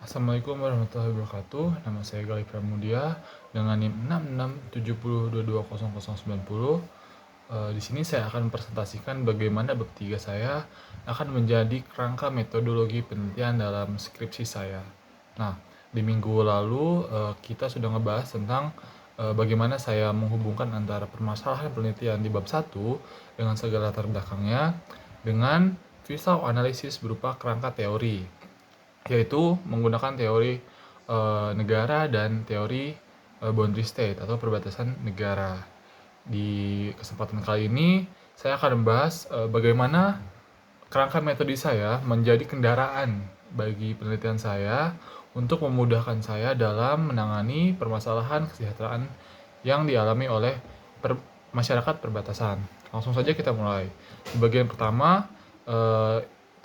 Assalamualaikum warahmatullahi wabarakatuh. Nama saya Galih Pramudia dengan NIM 6670220090. Di sini saya akan mempresentasikan bagaimana bab 3 saya akan menjadi kerangka metodologi penelitian dalam skripsi saya. Nah, di minggu lalu kita sudah ngebahas tentang bagaimana saya menghubungkan antara permasalahan penelitian di bab 1 dengan segala latar belakangnya dengan visual analisis berupa kerangka teori, yaitu menggunakan teori negara dan teori boundary state atau perbatasan negara. Di kesempatan kali ini saya akan membahas bagaimana kerangka metode saya menjadi kendaraan bagi penelitian saya untuk memudahkan saya dalam menangani permasalahan kesejahteraan yang dialami oleh masyarakat perbatasan. Langsung saja kita mulai. Di bagian pertama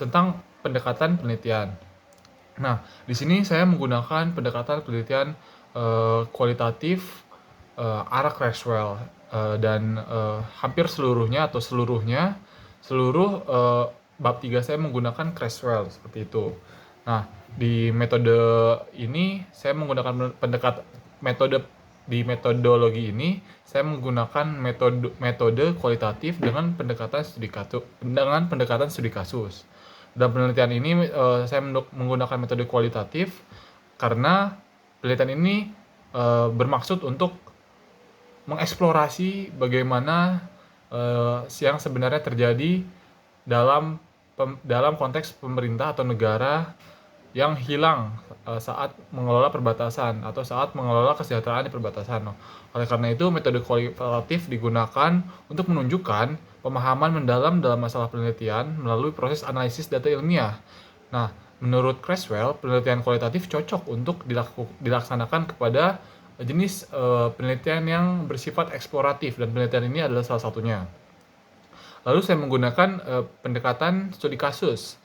tentang pendekatan penelitian. Nah, di sini saya menggunakan pendekatan penelitian kualitatif arah Creswell, dan hampir seluruhnya atau seluruh bab 3 saya menggunakan Creswell seperti itu. Nah, di metode ini saya menggunakan metodologi ini saya menggunakan metode kualitatif dengan pendekatan studi kasus. Dalam penelitian ini saya menggunakan metode kualitatif karena penelitian ini bermaksud untuk mengeksplorasi bagaimana yang sebenarnya terjadi dalam konteks pemerintah atau negara yang hilang saat mengelola perbatasan atau saat mengelola kesejahteraan di perbatasan. Oleh karena itu, metode kualitatif digunakan untuk menunjukkan pemahaman mendalam dalam masalah penelitian melalui proses analisis data ilmiah. Nah, menurut Creswell, penelitian kualitatif cocok untuk dilaksanakan kepada jenis penelitian yang bersifat eksploratif, dan penelitian ini adalah salah satunya. Lalu saya menggunakan pendekatan studi kasus.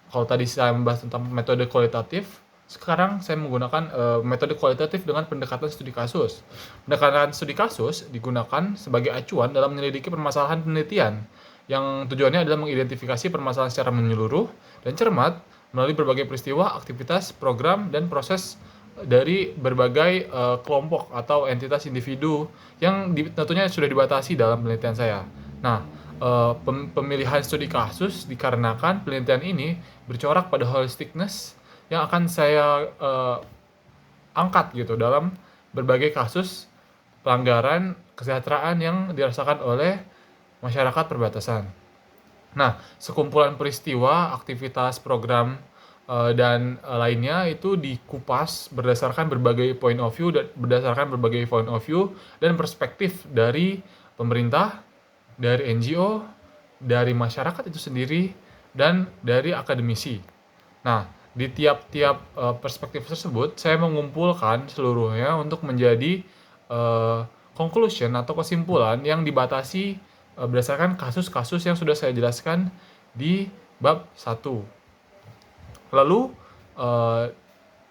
Kalau tadi saya membahas tentang metode kualitatif, sekarang saya menggunakan metode kualitatif dengan pendekatan studi kasus. Pendekatan studi kasus digunakan sebagai acuan dalam menyelidiki permasalahan penelitian, yang tujuannya adalah mengidentifikasi permasalahan secara menyeluruh dan cermat melalui berbagai peristiwa, aktivitas, program, dan proses dari berbagai kelompok atau entitas individu yang tentunya sudah dibatasi dalam penelitian saya. Nah, pemilihan studi kasus dikarenakan penelitian ini bercorak pada holisticness yang akan saya angkat gitu dalam berbagai kasus pelanggaran kesejahteraan yang dirasakan oleh masyarakat perbatasan. Nah, sekumpulan peristiwa, aktivitas, program, dan lainnya itu dikupas berdasarkan berbagai point of view dan perspektif dari pemerintah, dari NGO, dari masyarakat itu sendiri, dan dari akademisi. Nah, di tiap-tiap perspektif tersebut saya mengumpulkan seluruhnya untuk menjadi conclusion atau kesimpulan yang dibatasi berdasarkan kasus-kasus yang sudah saya jelaskan di bab 1. Lalu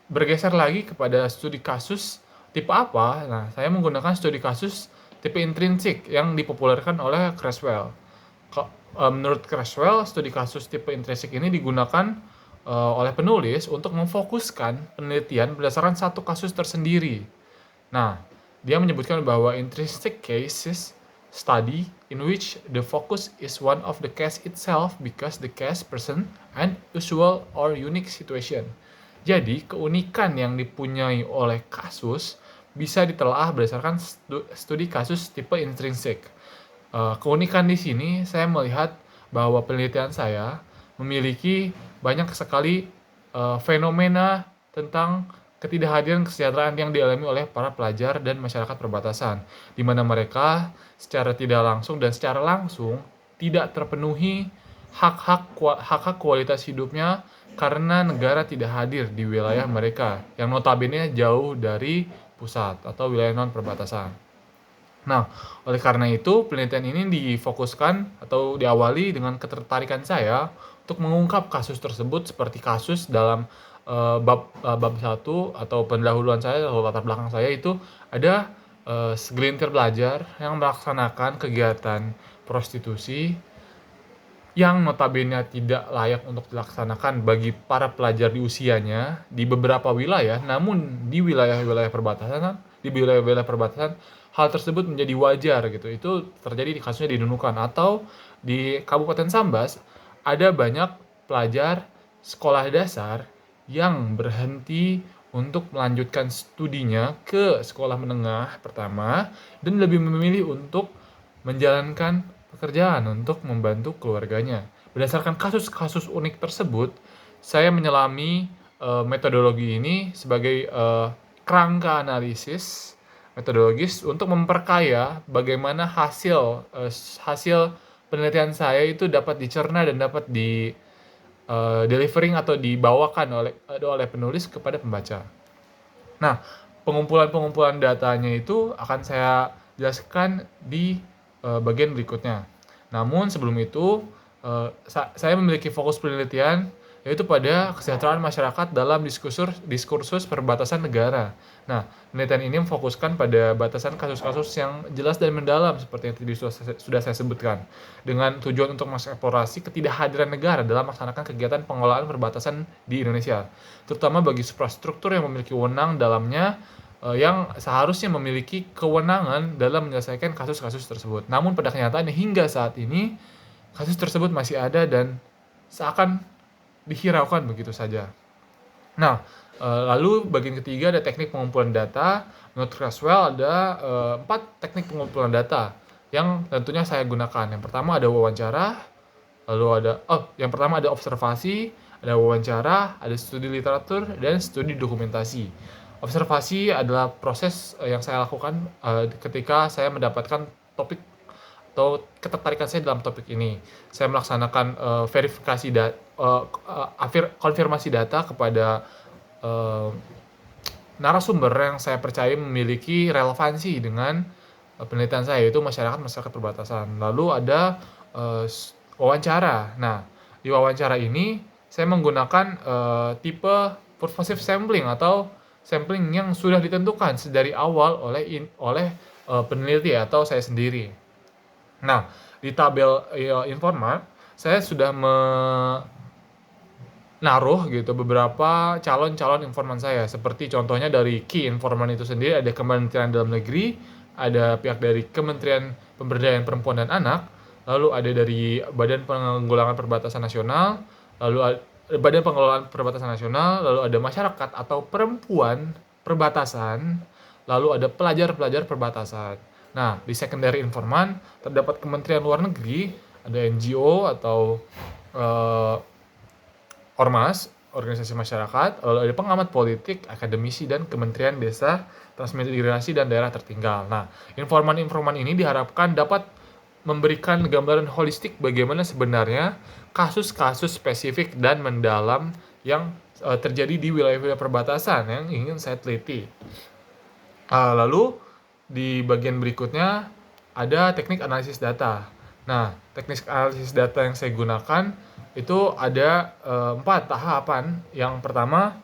bergeser lagi kepada studi kasus tipe apa? Nah, saya menggunakan studi kasus tipe intrinsik yang dipopulerkan oleh Creswell. Menurut Creswell, studi kasus tipe intrinsik ini digunakan oleh penulis untuk memfokuskan penelitian berdasarkan satu kasus tersendiri. Nah, dia menyebutkan bahwa intrinsic cases study in which the focus is one of the case itself because the case present an usual or unique situation. Jadi, keunikan yang dipunyai oleh kasus bisa ditelaah berdasarkan studi kasus tipe intrinsik. Keunikan di sini saya melihat bahwa penelitian saya memiliki banyak sekali fenomena tentang ketidakhadiran kesejahteraan yang dialami oleh para pelajar dan masyarakat perbatasan, di mana mereka secara tidak langsung dan secara langsung tidak terpenuhi hak-hak kualitas hidupnya karena negara tidak hadir di wilayah mereka yang notabene jauh dari pusat atau wilayah non perbatasan. Nah, oleh karena itu penelitian ini difokuskan atau diawali dengan ketertarikan saya untuk mengungkap kasus tersebut, seperti kasus dalam bab 1 atau pendahuluan saya atau latar belakang saya itu ada segelintir pelajar yang melaksanakan kegiatan prostitusi yang notabene tidak layak untuk dilaksanakan bagi para pelajar di usianya di beberapa wilayah, namun di wilayah-wilayah perbatasan, hal tersebut menjadi wajar gitu. Itu terjadi di kasusnya di Nunukan atau di Kabupaten Sambas. Ada banyak pelajar sekolah dasar yang berhenti untuk melanjutkan studinya ke sekolah menengah pertama dan lebih memilih untuk menjalankan pekerjaan untuk membantu keluarganya. Berdasarkan kasus-kasus unik tersebut, saya menyelami metodologi ini sebagai kerangka analisis metodologis untuk memperkaya bagaimana hasil penelitian saya itu dapat dicerna dan dapat di delivering atau dibawakan oleh penulis kepada pembaca. Nah, pengumpulan datanya itu akan saya jelaskan di bagian berikutnya. Namun sebelum itu, saya memiliki fokus penelitian yaitu pada kesejahteraan masyarakat dalam diskursus perbatasan negara. Nah, penelitian ini memfokuskan pada batasan kasus-kasus yang jelas dan mendalam seperti yang tadi sudah saya sebutkan, dengan tujuan untuk mengeksplorasi ketidakhadiran negara dalam melaksanakan kegiatan pengelolaan perbatasan di Indonesia, terutama bagi suprastruktur yang memiliki wewenang dalamnya, yang seharusnya memiliki kewenangan dalam menyelesaikan kasus-kasus tersebut. Namun pada kenyataannya hingga saat ini kasus tersebut masih ada dan seakan dihiraukan begitu saja. Nah, lalu bagian ketiga ada teknik pengumpulan data. Menurut Creswell ada 4 teknik pengumpulan data yang tentunya saya gunakan. Yang pertama ada wawancara, yang pertama ada observasi, ada wawancara, ada studi literatur, dan studi dokumentasi. Observasi adalah proses yang saya lakukan ketika saya mendapatkan topik atau ketertarikan saya dalam topik ini. Saya melaksanakan konfirmasi data kepada narasumber yang saya percaya memiliki relevansi dengan penelitian saya, yaitu masyarakat perbatasan. Lalu ada wawancara. Nah, di wawancara ini saya menggunakan tipe purposive sampling atau sampling yang sudah ditentukan sedari awal oleh peneliti atau saya sendiri. Nah, di tabel informan saya sudah menaruh gitu beberapa calon-calon informan saya, seperti contohnya dari key informan itu sendiri ada Kementerian Dalam Negeri, ada pihak dari Kementerian Pemberdayaan Perempuan dan Anak, lalu ada dari Badan Penanggulangan Perbatasan Nasional, lalu Badan Pengelolaan Perbatasan Nasional, lalu ada masyarakat atau perempuan perbatasan, lalu ada pelajar-pelajar perbatasan. Nah, di secondary informan terdapat Kementerian Luar Negeri, ada NGO atau ormas, organisasi masyarakat, lalu ada pengamat politik, akademisi, dan Kementerian Desa, Transmigrasi, dan Daerah Tertinggal. Nah, informan-informan ini diharapkan dapat memberikan gambaran holistik bagaimana sebenarnya kasus-kasus spesifik dan mendalam yang terjadi di wilayah-wilayah perbatasan yang ingin saya teliti. Lalu di bagian berikutnya ada teknik analisis data. Nah, teknik analisis data yang saya gunakan itu ada 4 tahapan. Yang pertama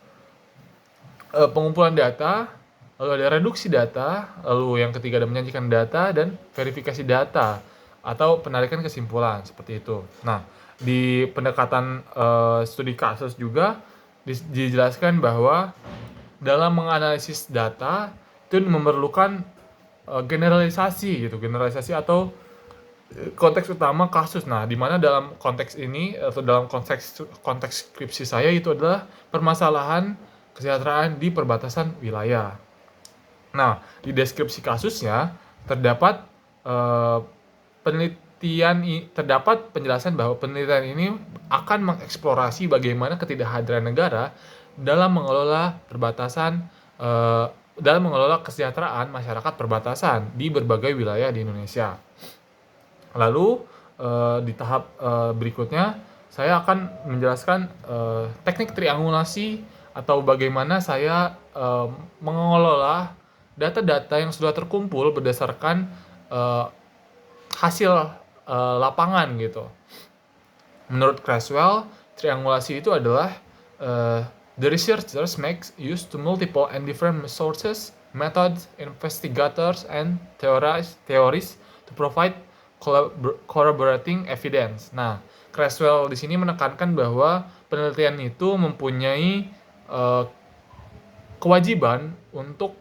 pengumpulan data, lalu ada reduksi data, lalu yang ketiga ada menyajikan data, dan verifikasi data atau penarikan kesimpulan, seperti itu. Nah, di pendekatan studi kasus juga dijelaskan bahwa dalam menganalisis data itu memerlukan generalisasi atau konteks utama kasus. Nah, di mana dalam konteks ini atau dalam konteks skripsi saya itu adalah permasalahan kesejahteraan di perbatasan wilayah. Nah, di deskripsi kasusnya terdapat penjelasan bahwa penelitian ini akan mengeksplorasi bagaimana ketidakhadiran negara dalam mengelola dalam mengelola kesejahteraan masyarakat perbatasan di berbagai wilayah di Indonesia. Lalu di tahap berikutnya saya akan menjelaskan teknik triangulasi atau bagaimana saya mengelola data-data yang sudah terkumpul berdasarkan hasil lapangan gitu. Menurut Creswell, triangulasi itu adalah the researchers make use to multiple and different sources, methods, investigators, and theories to provide corroborating evidence. Nah, Creswell di sini menekankan bahwa penelitian itu mempunyai kewajiban untuk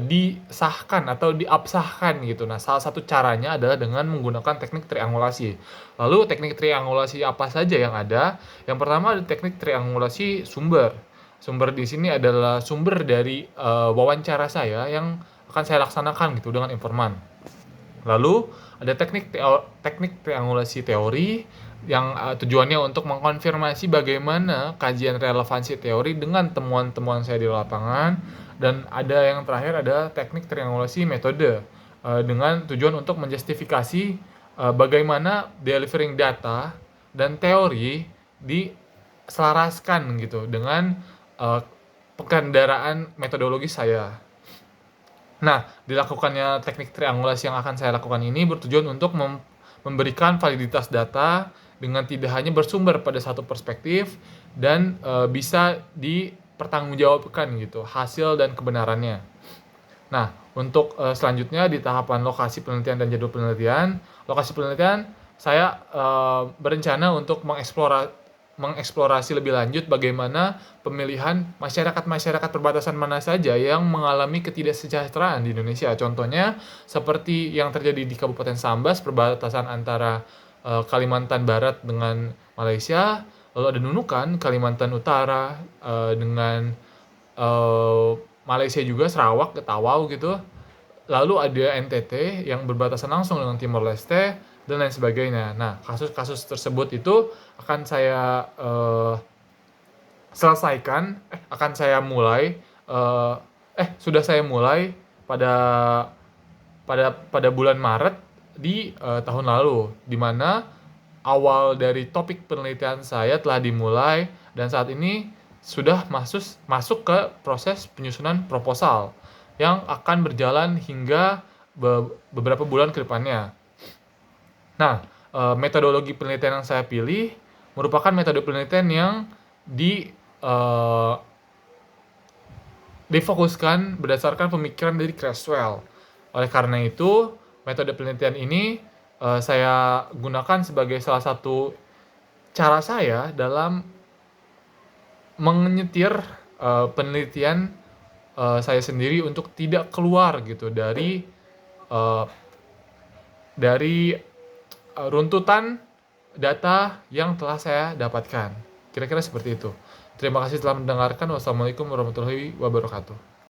disahkan atau diabsahkan gitu. Nah, salah satu caranya adalah dengan menggunakan teknik triangulasi. Lalu teknik triangulasi apa saja yang ada? Yang pertama ada teknik triangulasi sumber. Sumber di sini adalah sumber dari wawancara saya yang akan saya laksanakan gitu dengan informan. Lalu ada teknik triangulasi teori yang tujuannya untuk mengkonfirmasi bagaimana kajian relevansi teori dengan temuan-temuan saya di lapangan. Dan ada yang terakhir ada teknik triangulasi metode dengan tujuan untuk menjustifikasi bagaimana delivering data dan teori diselaraskan gitu dengan pengendaraan metodologi saya. Nah, dilakukannya teknik triangulasi yang akan saya lakukan ini bertujuan untuk memberikan validitas data dengan tidak hanya bersumber pada satu perspektif dan bisa dipertanggungjawabkan gitu hasil dan kebenarannya. Nah, untuk selanjutnya di tahapan lokasi penelitian dan jadwal penelitian, lokasi penelitian saya berencana untuk mengeksplorasi lebih lanjut bagaimana pemilihan masyarakat perbatasan mana saja yang mengalami ketidaksejahteraan di Indonesia. Contohnya seperti yang terjadi di Kabupaten Sambas, perbatasan antara Kalimantan Barat dengan Malaysia, lalu ada Nunukan, Kalimantan Utara dengan Malaysia juga, Sarawak, Tawau gitu. Lalu ada NTT yang berbatasan langsung dengan Timor Leste dan lain sebagainya. Nah, kasus-kasus tersebut itu akan saya selesaikan, akan saya mulai, sudah saya mulai pada bulan Maret di tahun lalu, di mana awal dari topik penelitian saya telah dimulai dan saat ini sudah masuk ke proses penyusunan proposal yang akan berjalan hingga beberapa bulan ke depannya. Nah, metodologi penelitian yang saya pilih merupakan metode penelitian yang difokuskan berdasarkan pemikiran dari Creswell. Oleh karena itu, metode penelitian ini saya gunakan sebagai salah satu cara saya dalam menyetir penelitian saya sendiri untuk tidak keluar gitu dari runtutan data yang telah saya dapatkan. Kira-kira seperti itu. Terima kasih telah mendengarkan. Wassalamualaikum warahmatullahi wabarakatuh.